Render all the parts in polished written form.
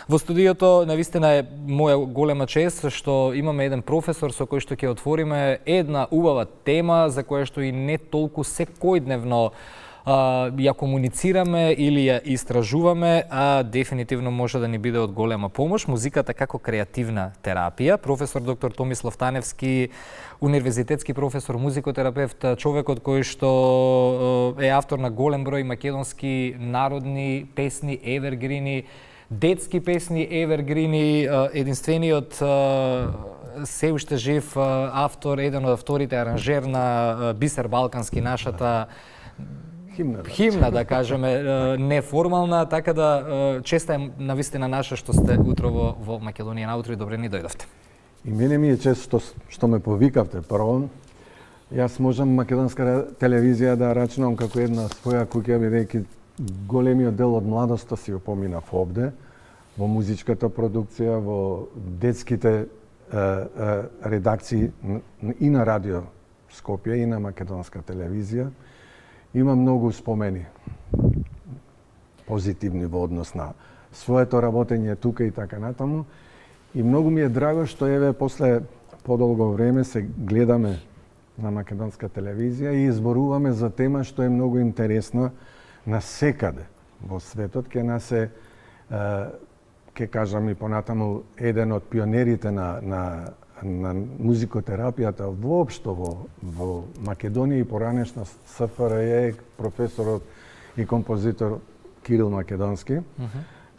Во студиото навистина е моја голема чест што имаме еден професор со кој што ќе отвориме една убава тема за која што и не толку секојдневно ја комуницираме или ја истражуваме, а дефинитивно може да ни биде од голема помош. Музиката како креативна терапија. Професор доктор Томислав Таневски, универзитетски професор, музикотерапевт, човекот кој што е автор на голем број македонски народни песни, евергрини, детски песни, евергрини, единствениот се уште жив автор, еден од авторите, аранжер на Бисер Балкански, нашата химна, да кажеме, неформална, така да честа е навистина наша што сте утрово во Македонија наутро и добре ни дојдовте. И мене ми е чест што ме повикавте прво. Јас можам македонска телевизија да рачнам како една своја куќа, бидејќи големиот дел од младоста си ја поминав овде, во музичката продукција, во детските редакции и на Радио Скопје и на македонска телевизија. Има многу спомени позитивни во однос на своето работење тука и така натаму. И многу ми е драго што еве после подолго време се гледаме на македонска телевизија и изборуваме за тема што е многу интересна на секаде во светот. Ке нас е, ке кажам и понатаму, еден од пионерите на музикотерапијата воопшто во Македонија и поранешна СФРЈ, професорот и композитор Кирил Македонски.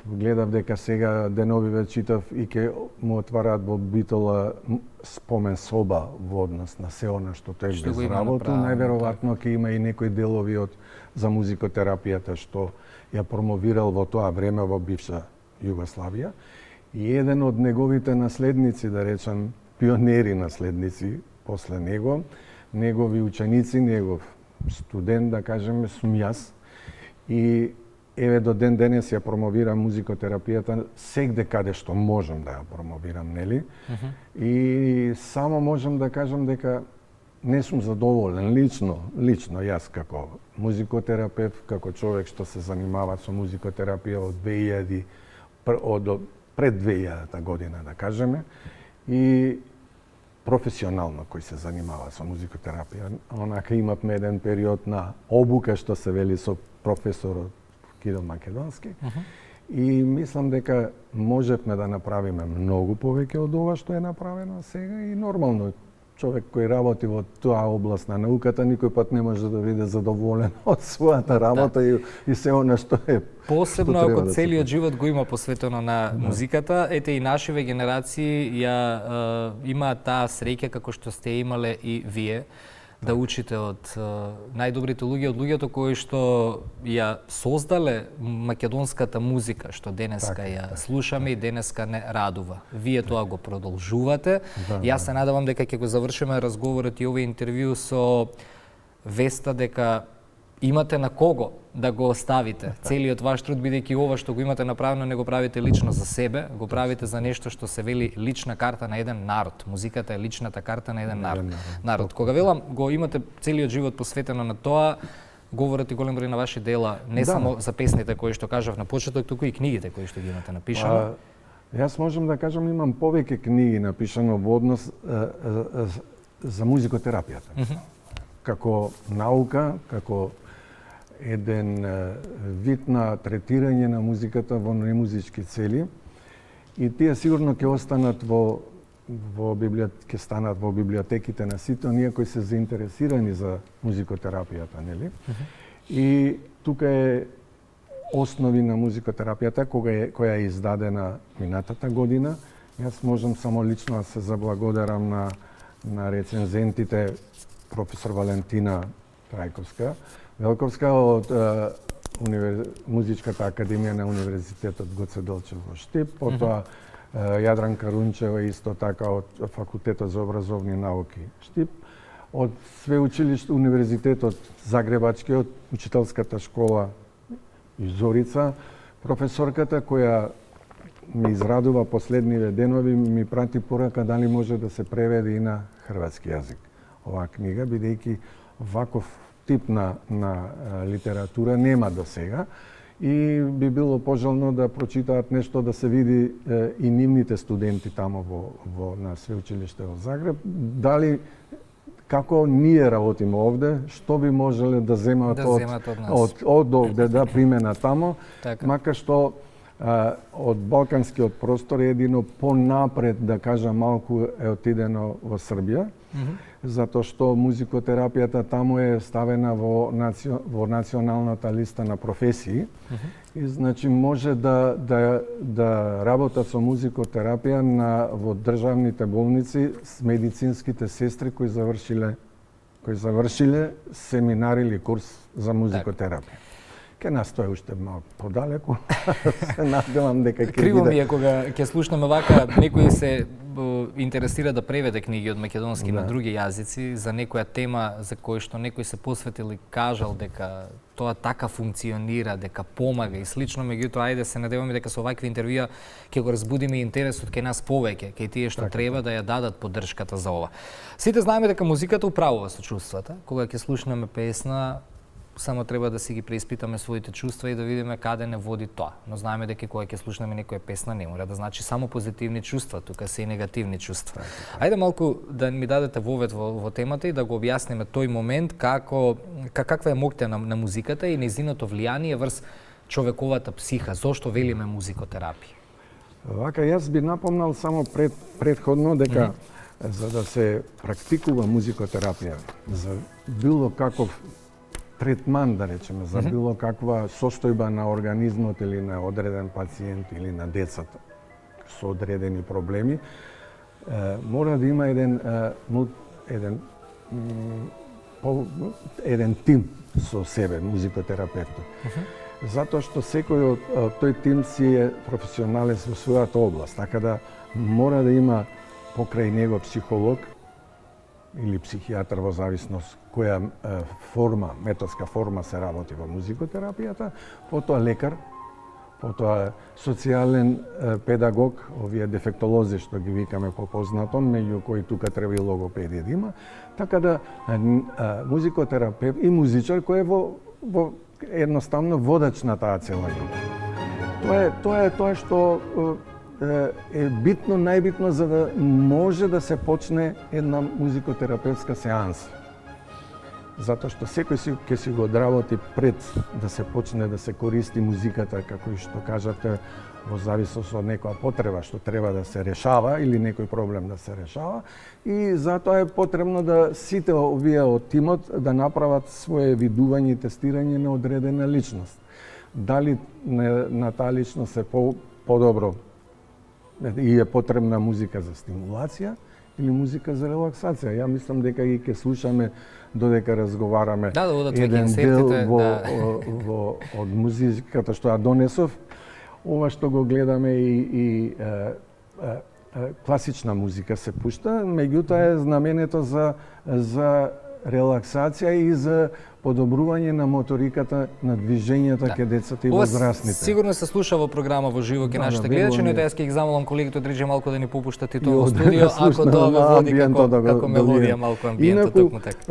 Гледав дека сега деновиве читав и ке му отвараат во Битола спомен соба во однос на се она што тој без работа. Најверојатно ќе има и некои делови за музикотерапијата што ја промовирал во тоа време во бивша Југославија. И еден од неговите наследници, да речам, пионери наследници после него, негови ученици, негов студент, да кажеме, сум јас. И еве до ден денес ја промовирам музикотерапијата сегде каде што можам да ја промовирам, нели? И само можам да кажам дека не сум задоволен лично јас како музикотерапевт, како човек што се занимава со музикотерапија од пред 2000 година, да кажеме, и професионално кој се занимава со музикотерапија. Онака имавме еден период на обука што се вели со професорот Кирил Македонски. И мислам дека можевме да направиме многу повеќе од ова што е направено сега и нормално човек кој работи во тоа област на науката никој пат не може да биде задоволен од својата работа и се она што е. Посебно ако целиот живот го има посветено на музиката, ете и нашиве генерации имаат таа среќа како што сте имале и вие да учите од најдобрите луѓе, од луѓето кои што ја создале македонската музика, што денеска ја слушаме и денеска не радува. Вие тоа го продолжувате. Јас се надевам дека ќе го завршиме разговорот и овој интервју со веста дека имате на кого да го оставите целиот ваш труд, бидејќи ова што го имате направено не го правите лично за себе, го правите за нешто што се вели лична карта на еден народ. Музиката е личната карта на еден народ. Кога велам го имате целиот живот посветено на тоа, говорат и голем број на ваши дела, не само за песните кои што кажав на почеток, туку и книгите кои што ги имате напишано. Јас можам да кажам имам повеќе книги напишано во однос за музикотерапијата. Како наука, како еден вид на третирање на музиката во немузички цели, и тие сигурно ќе останат ќе станат во библиотеките на сите оние кои се заинтересирани за музикотерапијата, нели? И тука е основи на музикотерапијата која е издадена минатата година. Јас можам само лично да се заблагодарам на рецензентите професор Валентина Трајковска, Велковска од Музичката академија на Универзитетот Гоце Делчев во Штип, потоа Јадранка Рунчева исто така од Факултетот за образовни науки Штип, од Свеучилиште Универзитетот Загребачкиот, Учителската школа Зорица, професорката која ми израдува последниве денови, ми прати порака дали може да се преведе и на хрватски јазик оваа книга, бидејќи ваков тип на литература нема до сега и би било пожелно да прочитаат нешто, да се види и нивните студенти тамо на свеучилиште во Загреб, дали како ние работиме овде, што би можеле да земат од овде, да примена тамо, макар што од балканскиот простор едино понапред, да кажам, малку е отидено во Србија, затоа што музикотерапијата таму е ставена во националната листа на професии, и значи може да работат со музикотерапија во државните болници с медицинските сестри кои завршиле семинар или курс за музикотерапија. Ке нас тоа уште малку подалеку. Се надевам дека ќе Криво ми е кога ќе слушнеме вака, некој се интересира да преведе книги од македонски на други јазици за некоја тема за која што некој се посветил и кажал дека тоа така функционира, дека помага и слично, меѓутоа ајде се надеваме дека со вакви интервјуа ќе го разбудиме интересот кај нас повеќе, кај тие што треба да ја дадат поддршката за ова. Сите знаеме дека музиката управува со чувствата. Кога ќе слушнеме песна, само треба да си ги преиспитаме своите чувства и да видиме каде не води тоа. Но знаеме дека кога ќе слушнеме некоја песна не мора да значи само позитивни чувства, тука се и негативни чувства. Ајде малку да ми дадете вовед во темата и да го објасниме тој момент каква е моќта на музиката и нејзиното влијание врз човековата психа. Зошто велиме музикотерапија? Вака, јас би напомнал само предходно дека за да се практикува музикотерапија, за било каков третман, да речеме, за било каква состојба на организмот или на одреден пациент или на децата со одредени проблеми, мора да има еден тим со себе, музикотерапевтот. Затоа што секој од тој тим си е професионален во својата област, така да мора да има покрај него психолог или психијатар во зависност која методска форма се работи во музикотерапијата, потоа лекар, потоа социјален педагог, овие дефектолози што ги викаме попознато, меѓу кои тука треба и логопедија да има, така да музикотерапевт и музичар кој е во едноставно водач на таа цела група. Тоа е тоа што е битно, најбитно за да може да се почне една музикотерапевтска сеанса. Затоа што секој ќе си го одработи пред да се почне да се користи музиката, како и што кажате, во зависност од некоја потреба што треба да се решава или некој проблем да се решава, и затоа е потребно да сите овие од тимот да направат свое видување и тестирање на одредена личност. Дали на таа личност е подобро и е потребна музика за стимулација или музика за релаксација. Ја мислам дека ги ќе слушаме додека разговараме еден дел од музиката што ја донесов. Ова што го гледаме и класична музика се пушта, меѓутоа е знаменето за релаксација и за подобрување на моториката, на движењата кај децата и возрастните. Сигурно се слуша во програма во живо кај нашите гледачи, но јас ќе ги замолам колегите Дриже малку да ни попуштат и тоа во студио, ако тоа ве води како мелодија, малку амбиентот токму така.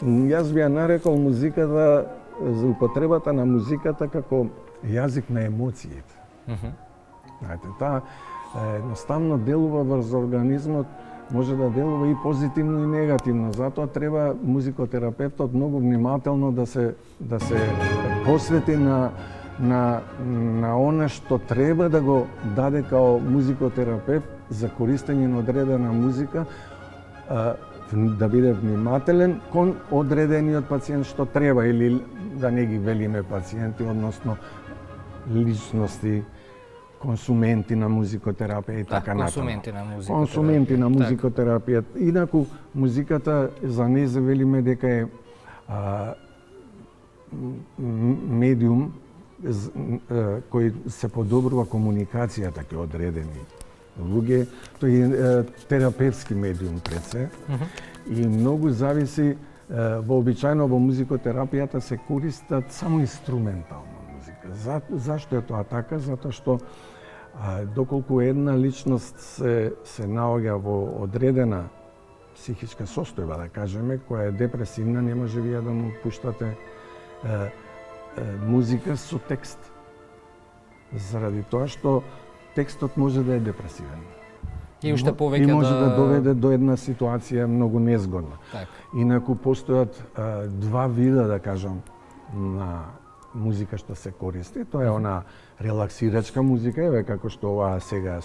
Јас би ја нарекол музиката, за употребата на музиката како јазик на емоциите. Знаете, таа едноставно делува врз организмот, може да делува и позитивно и негативно. Затоа треба музикотерапевтот многу внимателно да се посвети на она што треба да го даде као музикотерапевт за користење на одредена музика, да биде внимателен кон одредениот пациент што треба, или да не ги велиме пациенти, односно личности, консументи на музикотерапија и така натаму. Консументи на музикотерапија. Инаку музиката за неј велиме дека е медиум кој се подобрува комуникацијата кај одредени луѓе. Тој е терапевтски медиум пред се. И многу зависи, вообичаено во музикотерапијата се користат само инструментална музика. Зашто е тоа така? Затоа што доколку една личност се наоѓа во одредена психичка состојба, да кажеме, која е депресивна, не може вие да му пуштате музика со текст. Заради тоа што текстот може да е депресивен. И уште повеќе и може да доведе до една ситуација многу незгодна. Так. Инаку постојат два вида, да кажам, на музика што се користи. Тоа е она релаксирачка музика, еве како што оваа сега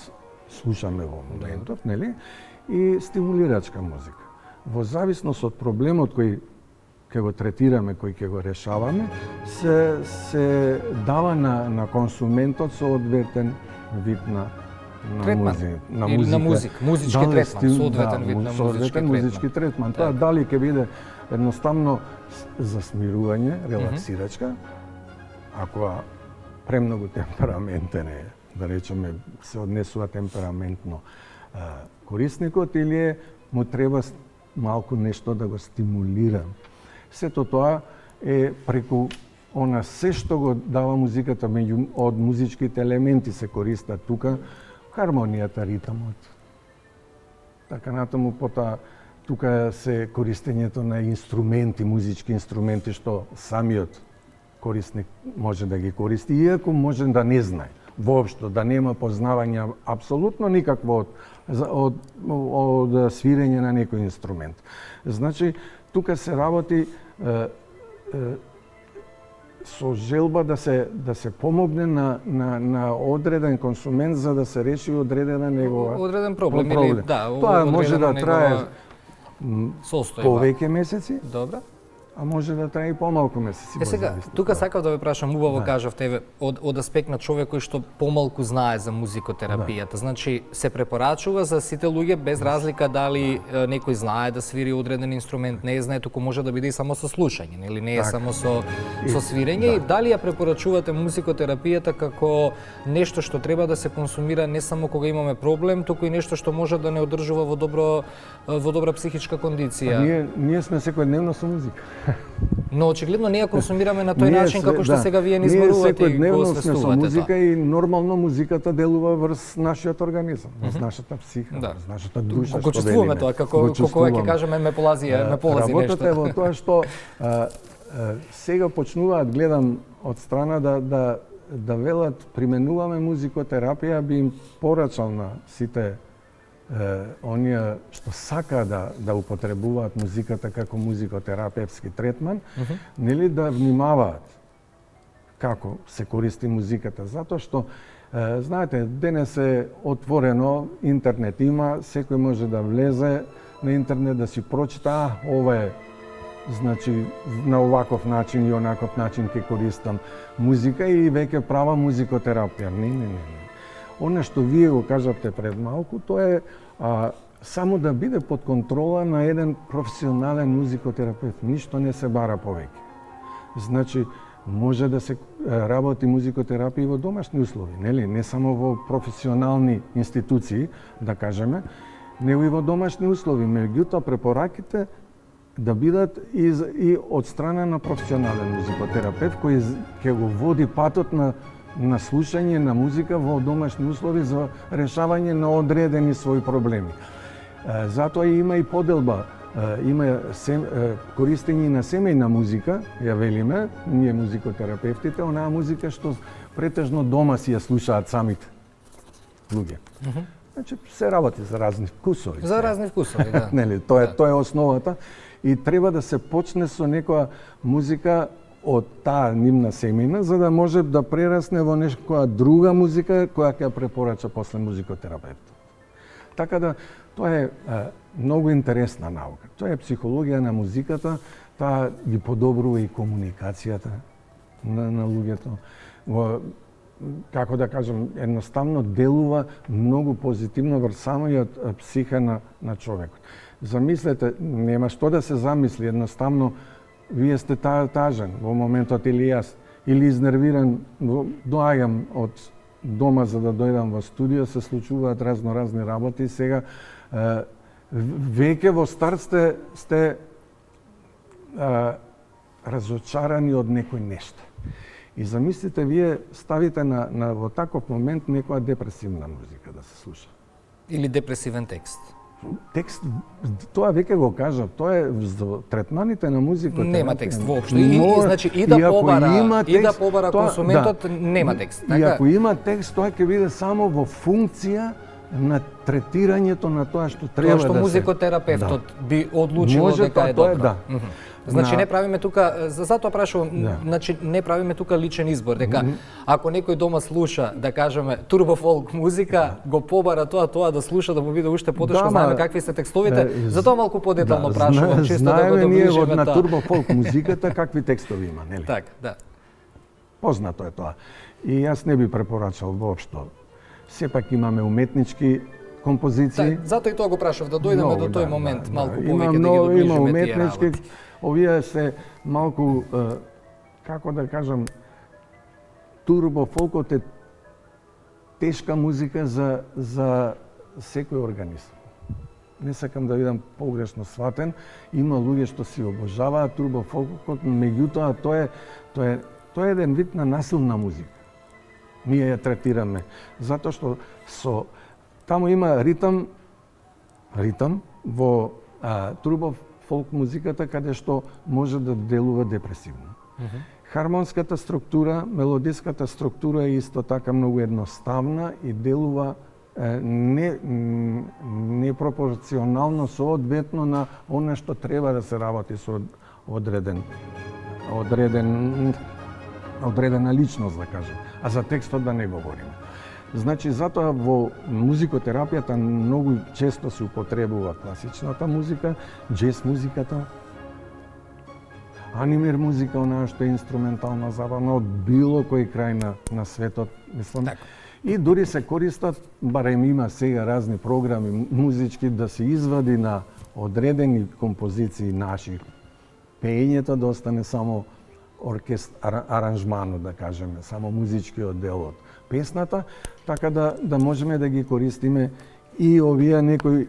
слушаме во моментот, нели? И стимулирачка музика. Во зависност од проблемот кој ќе го третираме, кој ќе го решаваме, се дава на консументот соодветен вид на музика. На музички третман, соодветен вид на музички третман. Тоа дали ќе биде едноставно за смирување, релаксирачка, ако премногу темпераментен е, да речеме, се однесува темпераментно корисникот, или му треба малку нешто да го стимулира. Сето тоа е преку она се што го дава музиката, од музичките елементи се користат тука, хармонијата, ритмот. Така натаму потоа тука се користењето на инструменти, музички инструменти што самиот корисник може да ги користи, иако може да не знае воопшто, да нема познавање апсолутно никакво од свирење на некој инструмент. Значи, тука се работи со желба да се помогне на одреден консумент за да се реши одредена негова одреден проблем. Или, да, тоа може да трае повеќе месеци. Добро. А може да трае и помалку месеци. Сега, тука сакав да ве прашам, убаво кажавте, од аспект на човек кој што помалку знае за музикотерапијата. Значи, се препорачува за сите луѓе без разлика дали некој знае да свири одреден инструмент, не знае, туку може да биде и само со слушање, или не е само со свирење. И дали ја препорачувате музикотерапијата како нешто што треба да се консумира не само кога имаме проблем, туку и нешто што може да не одржува во добра психичка кондиција? Ние сме секојдневно со музика. Но очигледно не ја консумираме на тој начин како што сега вие ни изборувате и го освестувате. Ние секојдневно сме со музика и нормално музиката делува врз нашиот организам, врз нашата психа, врз нашата душа. Го чувствуваме тоа, како кога ќе кажеме ме полази нешто. Работата е во тоа што сега почнуваат, гледам од страна да велат применуваме музикотерапија, би им порачал на сите оние што сака да употребуваат музиката како музикотерапевски третман, нели да внимаваат како се користи музиката, затоа што знаете, денес е отворено, интернет има, секој може да влезе на интернет да си прочита, ова е значи на оваков начин и онаков начин ќе користам музика и веќе права музикотерапија. Не. Оно што вие го кажавте пред малку, тоа е само да биде под контрола на еден професионален музикотерапевт. Ништо не се бара повеќе. Значи, може да се работи музикотерапија во домашни услови, нели? Не само во професионални институции, да кажеме, него и во домашни услови. Меѓутоа, препораките да бидат и од страна на професионален музикотерапевт кој ќе го води патот на слушање на музика во домашни услови за решавање на одредени своји проблеми. Затоа има и поделба, има користење на семејна музика, ја велиме, ние музикотерапевтите, онаа музика што претежно дома си ја слушаат самите луѓе. Значи, се работи за разни вкусови. За разни вкусови, да. Нели, тоа е основата и треба да се почне со некоја музика од таа нивна семејна, за да може да прерасне во некоја друга музика која ќе препорача после музикотерапевтот. Така да, тоа е многу интересна наука. Тоа е психологија на музиката, таа ги подобрува и комуникацијата на луѓето. Како да кажам, едноставно делува многу позитивно врз самиот психа на човекот. Замислете, нема што да се замисли, едноставно вие сте тажен во моментот или јас, или изнервиран, доаѓам од дома за да дојдам во студио, се случуваат разни работи, сега веќе во старт сте разочарани од некој нешто. И замислите, вие ставите во таков момент некоја депресивна музика да се слуша. Или депресивен текст. Текст, тоа веќе го кажав, тоа е за третманите на музиката. Нема текст воопшто. Значи и да побара консументот нема текст. И ако има текст, тоа ќе биде само во функција на третирањето на тоа што треба да се. Тоа што музикотерапевтот би одлучил дека е добро. Значи не правиме тука, затоа прашувам, значи не правиме тука личен избор, дека ако некој дома слуша, да кажеме, турбо фолк музика, го побара тоа да слуша, да му биде уште потешко, знаеме какви се текстовите, затоа малку подетално прашувам, чисто да го доближиме тоа. Знаеме ние на турбо фолк музиката какви текстови има, нели? Так, да. Познато е тоа. И јас не би препорачал воопшто. Сепак имаме уметнички композиции. Затоа и тоа го прашав, да дојдеме до тој момент, малку повеќе да ги доближиме тие работи. Овие се малку, како да кажам, турбо фолкот е тешка музика за секој организм. Не сакам да видам погрешно сватен, има луѓе што си обожаваат турбо фолкот, меѓутоа тоа е еден вид на насилна музика. Ние ја третираме затоа што таму има ритам во турбо фолк музиката каде што може да делува депресивно. Хармонската структура, мелодиската структура е исто така многу едноставна и делува непропорционално соодветно на она што треба да се работи со одредена личност, да кажем. А за текстот да не говориме. Значи, затоа во музикотерапијата многу често се употребува класичната музика, джез музиката, анимер музика, онаа што е инструментална забавна од било кој крај на светот, мислам. Так. И дури се користат, барем има сега разни програми музички, да се извади на одредени композиции наши пеењето да остане само аранжманот, да кажеме, само музичкиот дел од песната, така да можеме да ги користиме и овие некои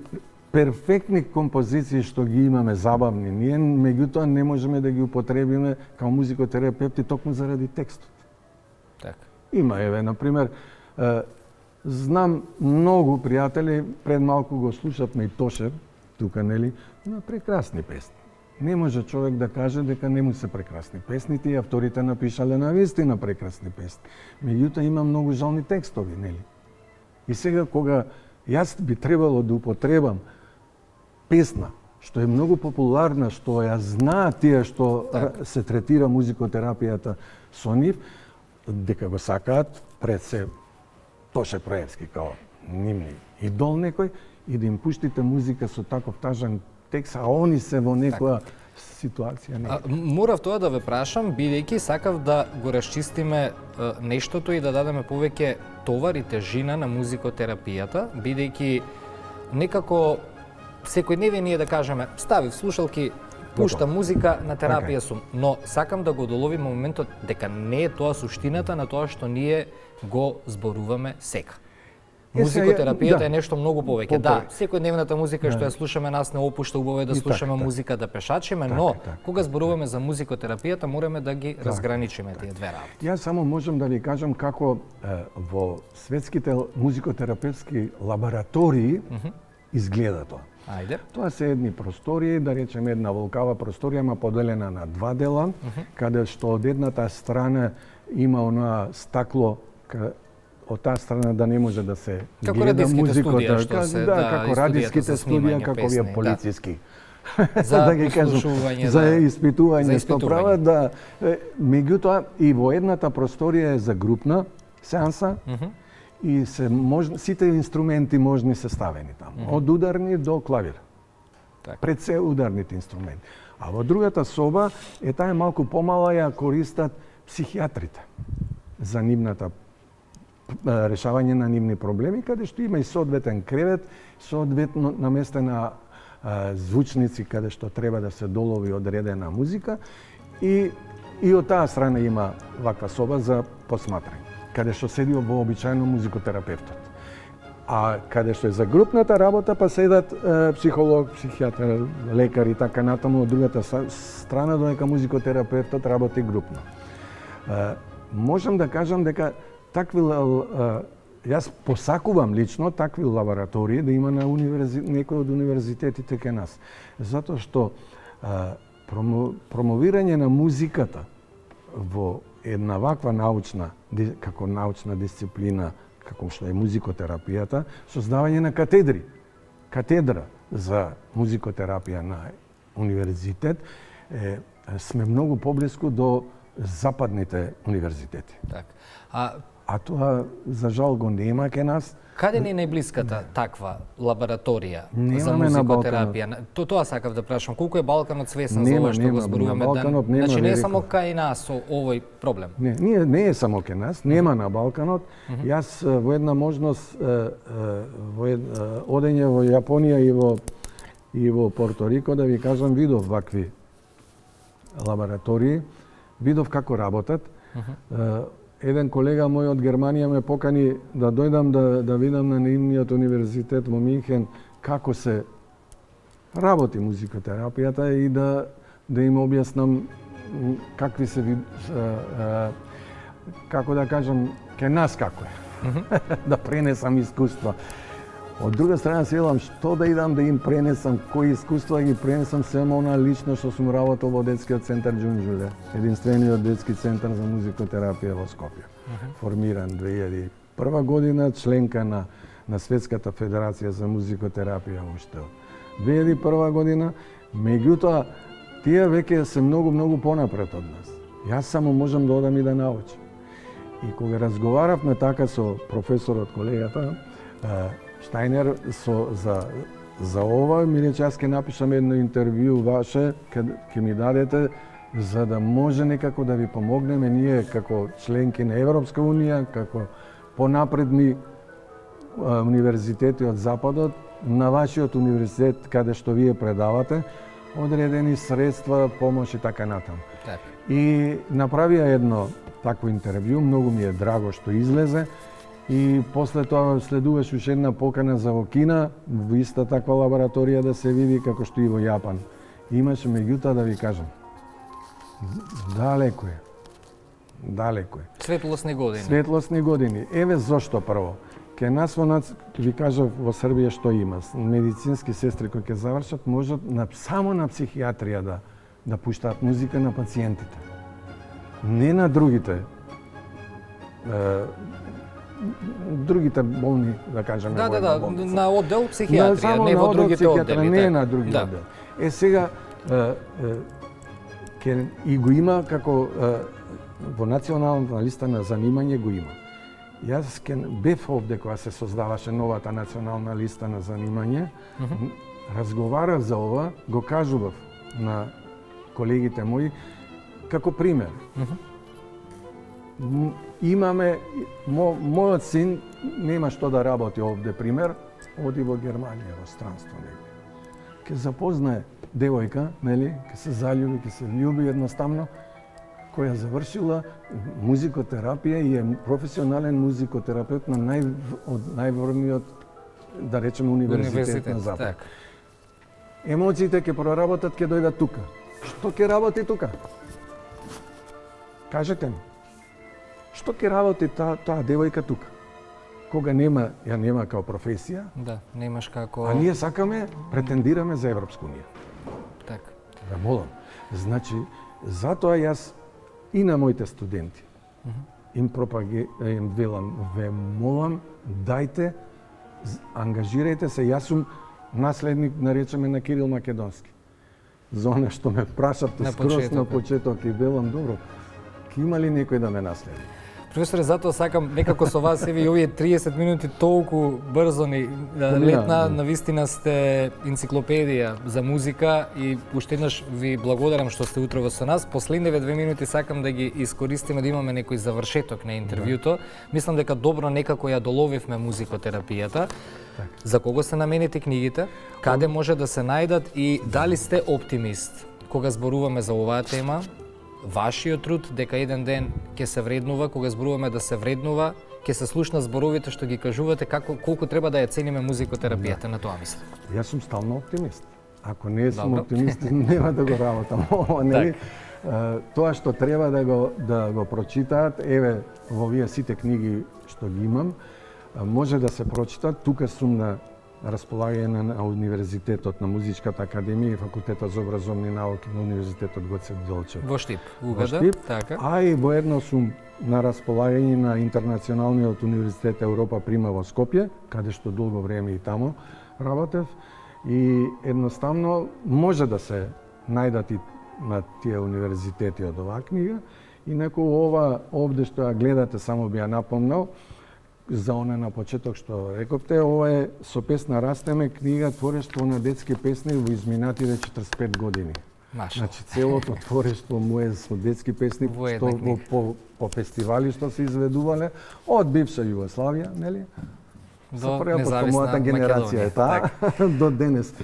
перфектни композиции што ги имаме забавни. Ние меѓутоа не можеме да ги употребиме како музикотерапевти токму заради текстот. Така. Има, например, знам многу пријатели, пред малку го слушавме и Тошев, тука, нели, на прекрасни песни. Не може човек да каже дека не му се прекрасни песните и авторите напишале навистина прекрасни песни. Меѓутоа има многу жални текстови, нели? И сега кога јас би требало да употребам песна што е многу популарна, што ја знаат тие што се третира музикотерапијата со нив, дека го сакаат пред се Тоше Проевски као нивни идол некој и да им пуштите музика со таков тажан текст, а они се во некоја ситуација. Морав тоа да ве прашам, бидејќи сакав да го расчистиме нештото и да дадеме повеќе товар и тежина на музикотерапијата, бидејќи некако секојдневие ние да кажеме, ставив слушалки, пуштам музика, на терапија сум, но сакам да го доловим моментот дека не е тоа суштината на тоа што ние го зборуваме сега. Музикотерапијата е нешто многу повеќе. Да, секојдневната музика што ја слушаме нас не опушта, убаво е да слушаме музика, да пешачиме, но кога зборуваме за музикотерапијата мораме да ги разграничиме тие две работи. Јас само можам да ви кажам како во светските музикотерапевтски лаборатории изгледа тоа. Ајде. Тоа се едни простории, да речеме една волкава просторија, ма поделена на два дела, каде што од едната страна има она стакло, од таа страна да не може да се гледа музиката, како радиските студија, како овие полициски. За да ги кажам, за испитување што прават, да. Меѓутоа и во едната просторија е за групна сеанса и сите инструменти можни се ставени таму, од ударни до клавир. Пред се ударните инструменти. А во другата соба е таа малку помала, ја користат психијатрите за нивната решавање на нивни проблеми, каде што има и соодветен кревет, соодветно наместена звучници каде што треба да се долови одредена музика и од таа страна има ваква соба за посматрање, каде што седи вообичаено музикотерапевтот. А каде што е за групната работа, па седат психолог, психијатар, лекар и така натаму од другата страна, додека музикотерапевтот работи групно. Можам да кажам дека такви Јас посакувам лично такви лаборатории да има на некој од универзитетите кај нас. Затоа што промовирање на музиката во една ваква научна, како научна дисциплина, како што е музикотерапијата, создавање на катедра за музикотерапија на универзитет, сме многу поблиску до западните универзитети. Так. А тоа, за жал, го нема ке нас. Каде не е најблиската таква лабораторија за Немаме на музикотерапија? Тоа сакав да прашам. Колку е Балканот свесен за ова што го на зборуваме Балканот нема Значи не е велика. само кај нас овој проблем. Не е само ке нас, нема на Балканот. Јас во една можност одење во Јапонија и во Порто Рико, да ви кажам, видов вакви лаборатории, видов како работат. Еден колега мој од Германија ме покани да дојдам да видам на нивниот универзитет во Минхен како се работи музикотерапијата и да им објаснам какви се како да кажам, ке нас како е. Да пренесам искуства. Од друга страна се велам што да идам да им пренесам, кои искуства ги пренесам, само она лично што сум работел во детскиот центар Џунџуле, единствениот детски центар за музикотерапија во Скопје. Формиран 2001 година, членка на Светската федерација за музикотерапија уште 2001 година, меѓутоа тие веќе се многу понапред од нас. Јас само можам да одам и да научам. И кога разговаравме така со професорот, колегата Штајнер за ова, ми рече, јас ќе напишам едно интервју ваше, ќе ми дадете, за да може некако да ви помогнеме ние како членки на Европска Унија, како понапредни универзитети од Западот, на вашиот универзитет, каде што вие предавате, одредени средства, помош и така натаму. И направија едно такво интервју, многу ми е драго што излезе, и после тоа следуваше уште една покана за во Кина, во иста таква лабораторија да се види како што и во Јапан. Имаше, меѓутоа, да ви кажам, далеко е. Светлосни години. Светлосни години. Еве зошто прво. Ке нас ви кажав во Србија што има. Медицински сестри кои ќе завршат можат само на психијатрија да пуштаат музика на пациентите. Не на другите болни, да кажеме, болница. На оддел психијатрија, не во другите оддели. Не на другите оддели. Сега, и го има како во националната листа на занимање го има. Јас бев овде кога се создаваше новата национална листа на занимање, разговарав за ова, го кажував на колегите мои како пример. Имаме, мојот син нема што да работи овде, пример, оди во Германија, во странство негде. Ке запознае девојка, нели, ке се заљуби, ке се љуби едноставно, која завршила музикотерапија и е професионален музикотерапевт на најврвниот, да речеме, универзитет на Запад. Емоциите ке проработат, ке дојдат тука. Што ке работи тука? Кажете ми. Што ќе работи таа девојка тука? Кога ја нема као професија? Да, немаш како... А ние сакаме, претендираме за Европска Унија. Така. Да молам. Значи, затоа јас и на моите студенти им велам, ве молам, дајте, ангажирајте се, јас сум наследник, наречеме, на Кирил Македонски. За она што ме прашавте скроз на почеток и велам, добро, ќе има ли некој да ме наследи? Професоре, затоа сакам некако со вас и овие 30 минути толку брзо ни летна, навистина сте енциклопедија за музика и уште еднаш ви благодарам што сте утрово со нас. Последниве 2 минути сакам да ги искористиме да имаме некој завршеток на интервјуто. Мислам дека добро некако ја доловивме музикотерапијата. За кого се наменети книгите? Каде може да се најдат и дали сте оптимист кога зборуваме за оваа тема? Вашиот труд дека еден ден ќе се вреднува, кога зборуваме да се вреднува, ќе се слушна зборовите што ги кажувате, колку треба да ја цениме музикотерапијата, на тоа мислам. Јас сум стално оптимист. Ако не сум оптимист, нема да го работам. Нели? Тоа што треба да го прочитаат, еве во овие сите книги што ги имам, може да се прочита. Тука сум на располагање на Универзитетот, на Музичката академија и Факултетот за образовни науки на Универзитетот Гоце Делчев. Во Штип, Угада, така. А и воедно сум на располагање на Интернационалниот универзитет Европа Прима во Скопје, каде што долго време и тамо работев. И едноставно може да се најдат и на тие универзитети од оваа книга. И некој ова овде што ја гледате, само би ја напомнал, за она на почеток што рековте, ова е Со песна растеме, книга творештво на детски песни во изминатите 45 години. Значи целото творештво му е со детски песни што по фестивали што се изведувале од бивша Југославија, нели? До независна генерација Македонија, до денес.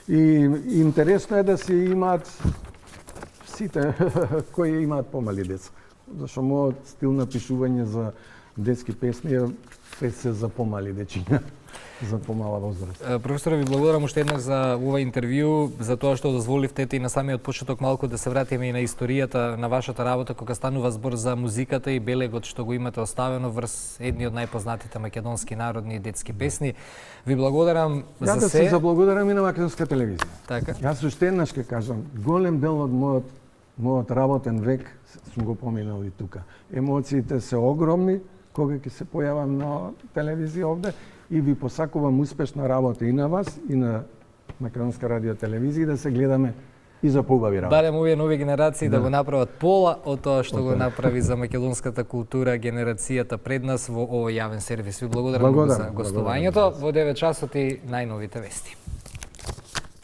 И интересно е да се имаат сите кои имаат помали деца. Зашто мојот стил на пишување за детски песни се за помали дечиња, за помала возраст. Професоре, ви благодарам уште еднаш за ова интервју, за тоа што дозволивте и на самиот почеток малку да се вратиме и на историјата на вашата работа кога станува збор за музиката и белегот што го имате оставено врз едни од најпознатите македонски народни детски песни. Ви благодарам за се. Ја да се заблагодарам и на Македонска телевизија. Така. Јас уште еднаш ќе кажам, голем дел од мојот работен век сум го поминал и тука. Емоциите се огромни кога ќе се појавам на телевизија овде и ви посакувам успешна работа и на вас и на Македонска радио телевизија да се гледаме и за поубави работи. Барем овие нови генерации да го направат пола од тоа што го направи за македонската култура генерацијата пред нас во овој јавен сервис. Ви благодарам за гостувањето. Во 9 часот и најновите вести.